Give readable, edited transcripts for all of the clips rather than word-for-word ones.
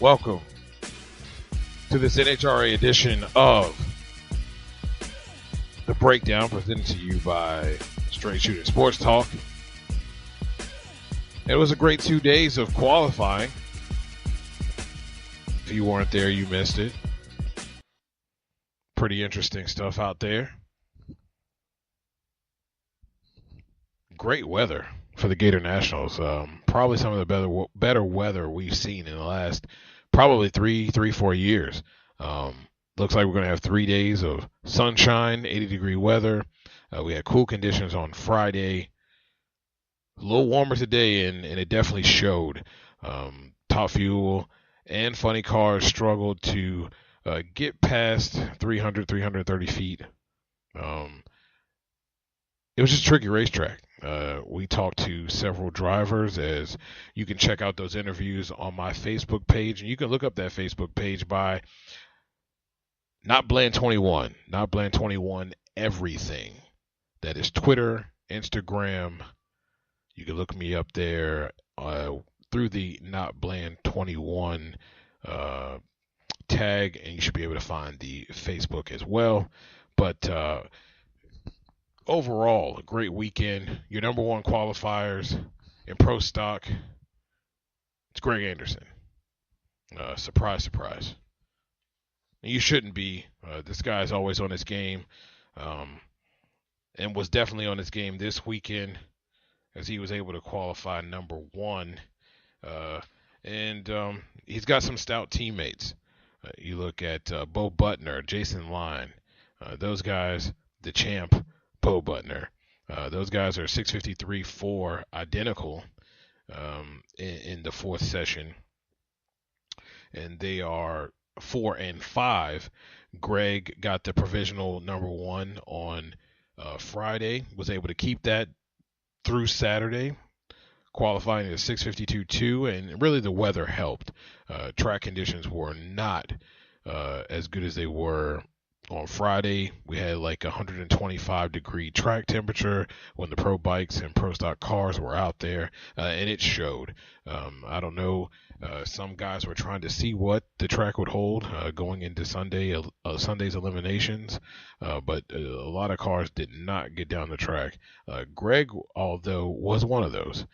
Welcome to this NHRA edition of The Breakdown, presented to you by Straight Shooting Sports Talk. It was a great 2 days of qualifying. If you weren't there, you missed it. Pretty interesting stuff out there. Great weather for the Gatornationals. Probably some of the better weather we've seen in the last probably 4 years. Looks like we're going to have 3 days of sunshine, 80-degree weather. We had cool conditions on Friday. A little warmer today, and it definitely showed. Top Fuel and Funny Cars struggled to get past 330 feet. It was just a tricky racetrack. We talked to several drivers, as you can check out those interviews on my Facebook page, and you can look up that Facebook page by Not Bland 21, Not Bland 21 everything. That is Twitter, Instagram. You can look me up there through the Not Bland 21 tag, and you should be able to find the Facebook as well. But overall, a great weekend. Your number one qualifiers in pro stock, it's Greg Anderson. Surprise, surprise. And you shouldn't be. This guy's always on his game, and was definitely on his game this weekend, as he was able to qualify number one. And he's got some stout teammates. You look at Bo Butner, Jason Line, those guys, the champ, Bo Butner. Those guys are 6:53.4 identical in the fourth session, and they are 4 and 5. Greg got the provisional number one on Friday, was able to keep that through Saturday, qualifying at 6:52.2, and really the weather helped. Track conditions were not as good as they were on Friday. We had like 125-degree track temperature when the pro bikes and pro stock cars were out there, and it showed. I don't know. Some guys were trying to see what the track would hold going into Sunday's eliminations, but a lot of cars did not get down the track. Greg, although, was one of those.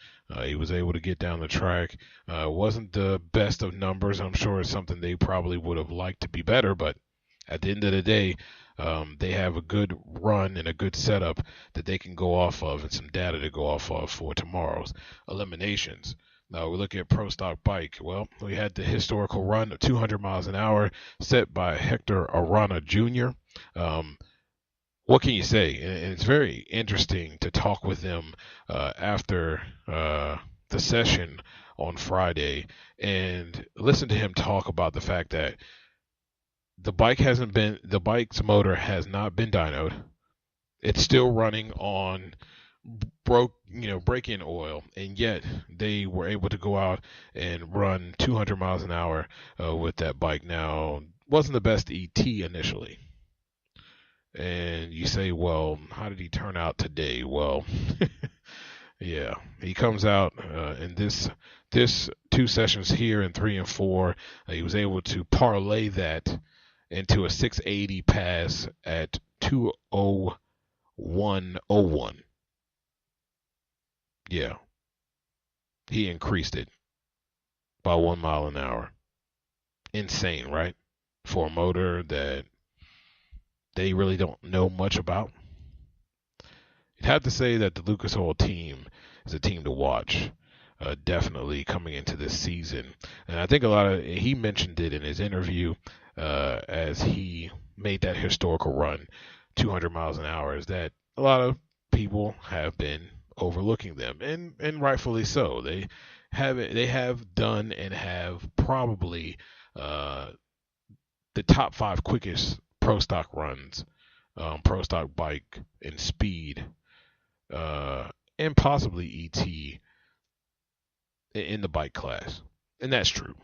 He was able to get down the track. Wasn't the best of numbers. I'm sure it's something they probably would have liked to be better, but at the end of the day, they have a good run and a good setup that they can go off of, and some data to go off of for tomorrow's eliminations. Now we look at pro stock bike. Well, we had the historical run of 200 miles an hour set by Hector Arana Jr. What can you say? And it's very interesting to talk with them after the session on Friday and listen to him talk about the fact that the bike's motor has not been dynoed. It's still running on break-in oil, and yet they were able to go out and run 200 miles an hour with that bike. Now, wasn't the best ET initially. And you say, well, how did he turn out today? Well, yeah, he comes out in this 2 sessions here in 3 and 4. He was able to parlay that into a 680 pass at 2:01:01. Yeah, he increased it by 1 mile an hour. Insane, right? For a motor that they really don't know much about. You'd have to say that the Lucas Oil team is a team to watch, definitely coming into this season. And I think he mentioned it in his interview as he made that historical run, 200 miles an hour, is that a lot of people have been overlooking them, and rightfully so. They have done and have probably the top 5 quickest pro stock runs, pro stock bike and speed, and possibly ET in the bike class, and that's true.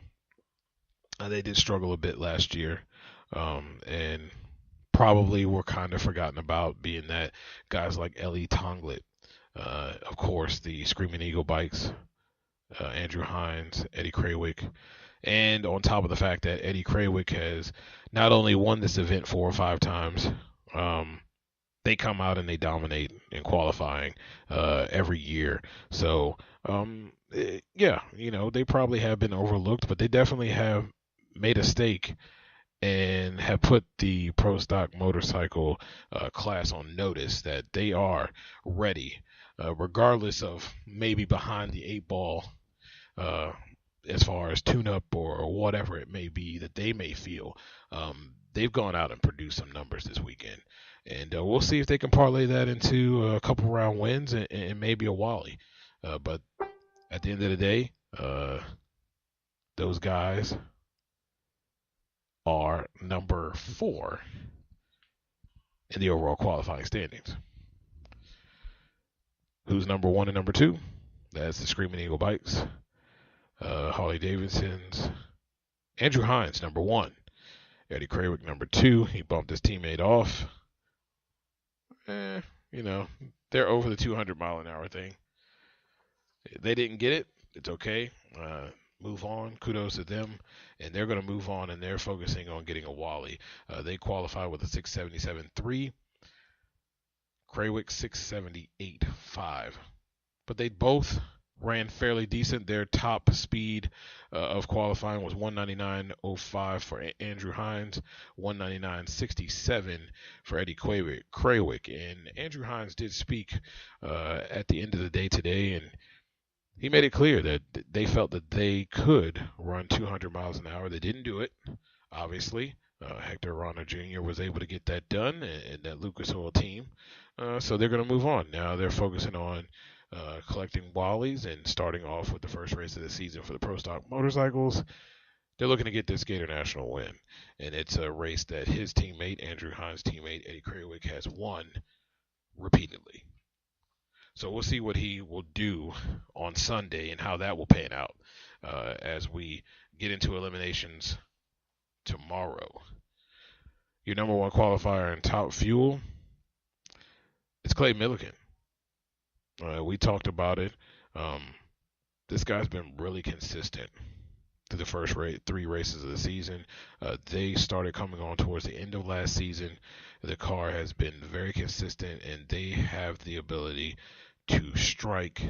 They did struggle a bit last year, and probably were kind of forgotten about, being that guys like Ellie Tonglet, of course, the Screaming Eagle bikes, Andrew Hines, Eddie Krawick, And on top of the fact that Eddie Krawick has not only won this event 4 or 5 times, um, they come out and they dominate in qualifying every year. So, yeah, they probably have been overlooked, but they definitely have made a stake and have put the pro stock motorcycle class on notice that they are ready, regardless of maybe behind the 8 ball, uh, as far as tune up or whatever it may be that they may feel. They've gone out and produced some numbers this weekend. And we'll see if they can parlay that into a couple round wins and maybe a Wally. But at the end of the day, those guys are number 4 in the overall qualifying standings. Who's number 1 and number 2? That's the Screaming Eagle Bikes. Harley Davidson's Andrew Hines, number 1. Eddie Krawick, number 2. He bumped his teammate off. They're over the 200-mile-an-hour thing. They didn't get it. It's okay. Move on. Kudos to them. And they're going to move on, and they're focusing on getting a Wally. They qualify with a 677.3. Krawick 678.5. But they both ran fairly decent. Their top speed of qualifying was 199.05 for Andrew Hines, 199.67 for Eddie Krawick. And Andrew Hines did speak at the end of the day today, and he made it clear that they felt that they could run 200 miles an hour. They didn't do it, obviously. Hector Rana Jr. was able to get that done, and that Lucas Oil team. So they're going to move on. Now they're focusing on collecting Wallies and starting off with the first race of the season for the Pro Stock Motorcycles. They're looking to get this Gator National win, and it's a race that his teammate, Andrew Hines' teammate, Eddie Krawick, has won repeatedly. So we'll see what he will do on Sunday and how that will pan out as we get into eliminations tomorrow. Your number 1 qualifier in Top Fuel, it's Clay Millican. We talked about it. This guy's been really consistent through the first 3 races of the season. They started coming on towards the end of last season. The car has been very consistent, and they have the ability to strike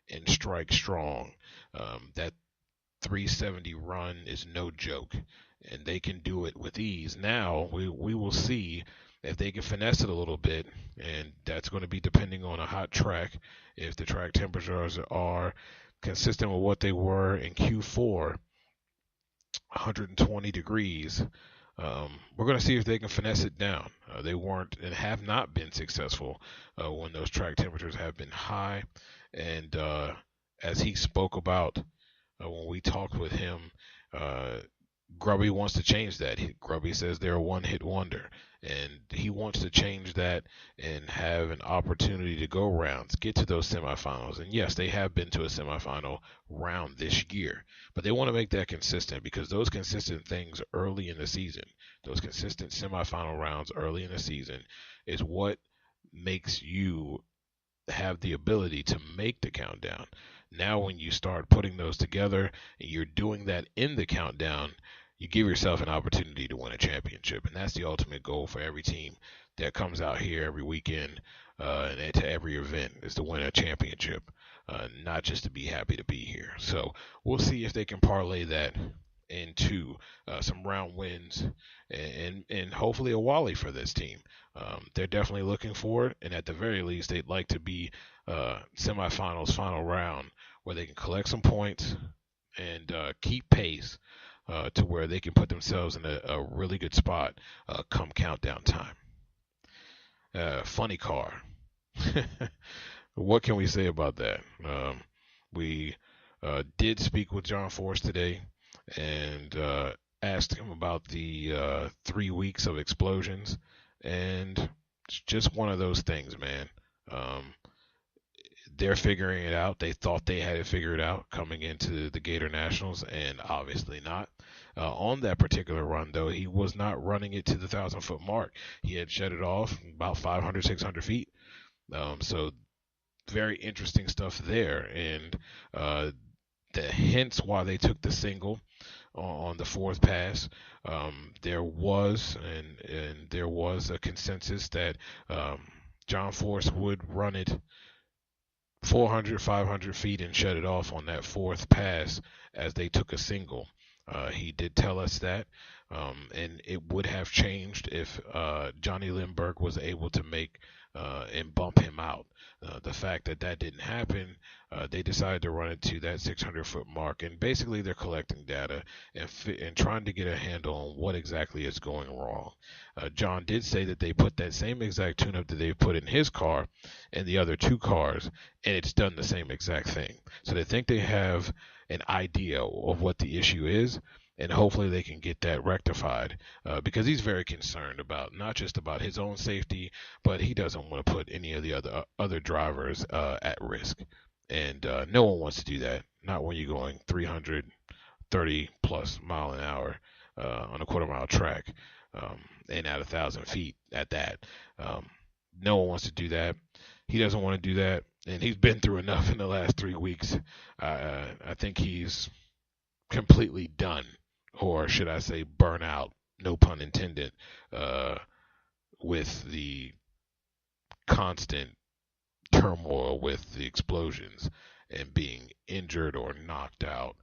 and strike strong. That 370 run is no joke, and they can do it with ease. Now we will see if they can finesse it a little bit, and that's going to be depending on a hot track. If the track temperatures are consistent with what they were in Q4, 120 degrees, we're going to see if they can finesse it down. They weren't and have not been successful when those track temperatures have been high. And as he spoke about when we talked with him, Grubby wants to change that. Grubby says they're a one-hit wonder, and he wants to change that and have an opportunity to go rounds, get to those semifinals. And yes, they have been to a semifinal round this year, but they want to make that consistent, because those consistent things early in the season, those consistent semifinal rounds early in the season, is what makes you have the ability to make the countdown. Now when you start putting those together and you're doing that in the countdown, you give yourself an opportunity to win a championship. And that's the ultimate goal for every team that comes out here every weekend and to every event, is to win a championship, not just to be happy to be here. So we'll see if they can parlay that into some round wins and hopefully a Wally for this team. They're definitely looking for it, and at the very least, they'd like to be semifinals, final round, where they can collect some points and keep pace to where they can put themselves in a really good spot come countdown time. Funny car. What can we say about that? We did speak with John Force today and asked him about the 3 weeks of explosions, and it's just one of those things, man. They're figuring it out. They thought they had it figured out coming into the Gator Nationals, and obviously not. On that particular run, though, he was not running it to the 1,000-foot mark. He had shut it off about 500, 600 feet. So very interesting stuff there. And the hints why they took the single on the fourth pass. There was a consensus that John Force would run it 400, 500 feet and shut it off on that fourth pass as they took a single. He did tell us that, and it would have changed if Johnny Lindbergh was able to make and bump him out. The fact that didn't happen, they decided to run it to that 600-foot mark, and basically they're collecting data and trying to get a handle on what exactly is going wrong. John did say that they put that same exact tune-up that they put in his car and the other two cars, and it's done the same exact thing. So they think they have an idea of what the issue is, and hopefully they can get that rectified, because he's very concerned about not just about his own safety, but he doesn't want to put any of the other drivers at risk. And no one wants to do that, not when you're going 330 plus mile an hour on a quarter-mile track and at 1,000 feet at that. No one wants to do that. He doesn't want to do that, and he's been through enough in the last 3 weeks. I think he's completely done, or should I say burn out, no pun intended, with the constant turmoil with the explosions and being injured or knocked out.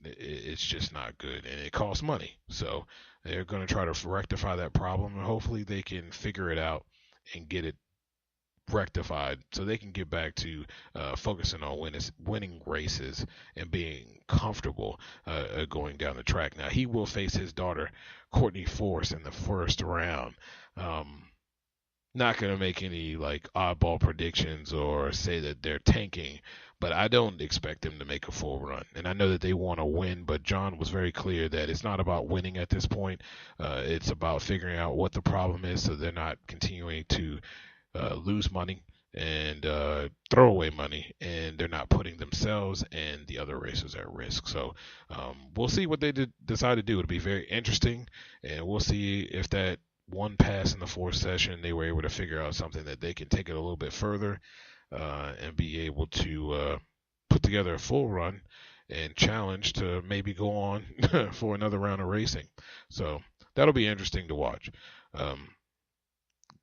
It's just not good, and it costs money. So they're going to try to rectify that problem, and hopefully they can figure it out and get it rectified so they can get back to focusing on winning races and being comfortable going down the track. Now, he will face his daughter, Courtney Force, in the first round. Not going to make any oddball predictions or say that they're tanking, but I don't expect them to make a full run. And I know that they want to win, but John was very clear that it's not about winning at this point. It's about figuring out what the problem is so they're not continuing to lose money and throw away money, and they're not putting themselves and the other racers at risk. So we'll see what they decide to do. It'll be very interesting, and we'll see if that one pass in the fourth session, they were able to figure out something that they can take it a little bit further and be able to put together a full run and challenge to maybe go on for another round of racing. So that'll be interesting to watch.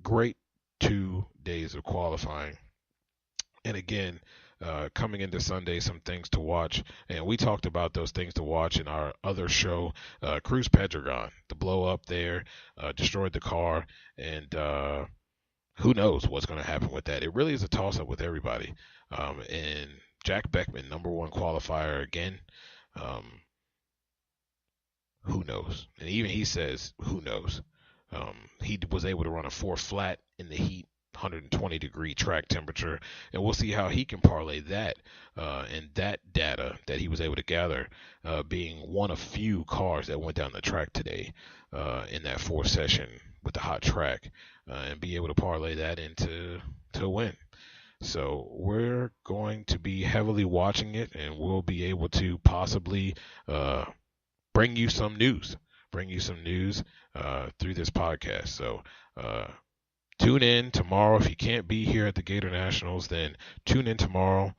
Great 2 days of qualifying. And again, coming into Sunday, some things to watch. And we talked about those things to watch in our other show, Cruz Pedregon. The blow up there destroyed the car, and who knows what's going to happen with that. It really is a toss-up with everybody. And Jack Beckman, number one qualifier again. Who knows? And even he says, who knows? He was able to run a 4 flat in the heat, 120-degree track temperature, and we'll see how he can parlay that and that data that he was able to gather, being one of few cars that went down the track today in that fourth session with the hot track, and be able to parlay that into a win. So we're going to be heavily watching it, and we'll be able to possibly bring you some news through this podcast. So tune in tomorrow. If you can't be here at the Gator Nationals, then tune in tomorrow.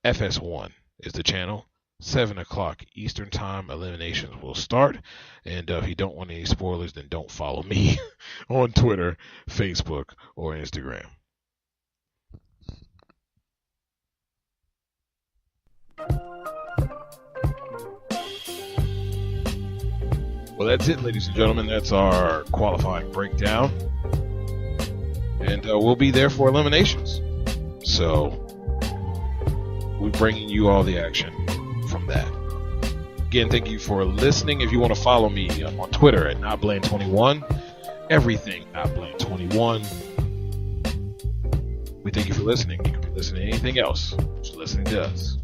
FS1 is the channel. 7 o'clock Eastern Time, eliminations will start. And if you don't want any spoilers, then don't follow me on Twitter, Facebook, or Instagram. Well, that's it, ladies and gentlemen. That's our qualifying breakdown. And we'll be there for eliminations. So we're bringing you all the action from that. Again, thank you for listening. If you want to follow me, I'm on Twitter at NotBlame21. Everything NotBlame21. We thank you for listening. You can be listening to anything else. Just listening to us.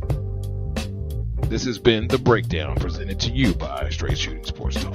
This has been The Breakdown, presented to you by Straight Shooting Sports Talk.